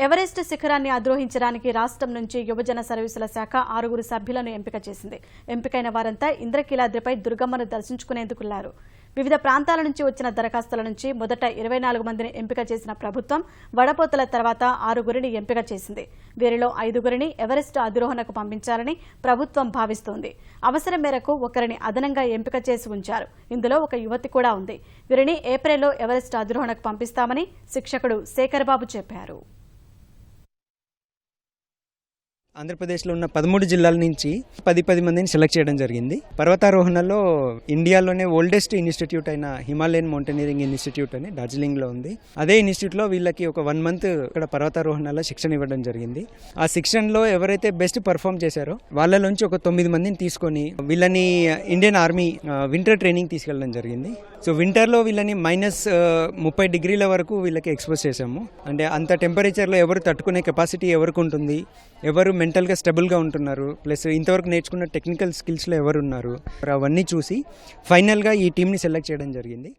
Everest శిఖరాన్ని అధిరోహించడానికి రాష్ట్రం నుంచి యువజన సర్వీసుల శాఖ 6 సభ్యులను ఎంపిక చేసింది. ఎంపికైన వారంతా ఇంద్రకీలాద్రిపై దుర్గమ్మను దర్శించుకునేందుకు వెళ్లారు. వివిధ ప్రాంతాల నుంచి వచ్చిన దరఖాస్తుల నుంచి మొదట 24 మందిని ఎంపిక చేసిన ప్రభుత్వం వడపోతల తర్వాత 6 ఎంపిక చేసింది. వీరిలో 5 ఎవరెస్ట్ అధిరోహణకు పంపించాలని ప్రభుత్వం భావిస్తోంది. అవసరం మేరకు ఒకరిని అదనంగా ఎంపిక చేసి ఉంచారు. ఇందులో ఒక యువతి కూడా ఉంది. వీరిని ఏప్రిల్లో ఎవరెస్ట్ అధిరోహణకు పంపిస్తామని శిక్షకుడు శేఖర్ బాబు చెప్పారు. ఆంధ్రప్రదేశ్లో ఉన్న 13 జిల్లాల నుంచి 10 మందిని సెలెక్ట్ చేయడం జరిగింది. పర్వతారోహణలో ఇండియాలోనే ఓల్డెస్ట్ ఇన్స్టిట్యూట్ అయిన హిమాలయన్ మౌంటైనరింగ్ ఇన్స్టిట్యూట్ అని డార్జిలింగ్లో ఉంది. అదే ఇన్స్టిట్యూట్లో వీళ్ళకి ఒక 1 మంత్ ఇక్కడ పర్వతారోహణలో శిక్షణ ఇవ్వడం జరిగింది. ఆ శిక్షణలో ఎవరైతే బెస్ట్ పర్ఫామ్ చేశారో వాళ్ళలోంచి ఒక 9 మందిని తీసుకొని వీళ్ళని ఇండియన్ ఆర్మీ వింటర్ ట్రైనింగ్ తీసుకెళ్ళడం జరిగింది. సో వింటర్లో వీళ్ళని -30 డిగ్రీల వరకు వీళ్ళకి ఎక్స్పోజ్ చేశాము. అంటే అంత టెంపరేచర్లో ఎవరు తట్టుకునే కెపాసిటీ ఎవరికి ఉంటుంది, ఎవరు మెంటల్గా స్టెబుల్గా ఉంటున్నారు, ప్లస్ ఇంతవరకు నేర్చుకున్న టెక్నికల్ స్కిల్స్లో ఎవరు ఉన్నారు, అవన్నీ చూసి ఫైనల్గా ఈ టీంని సెలెక్ట్ చేయడం జరిగింది.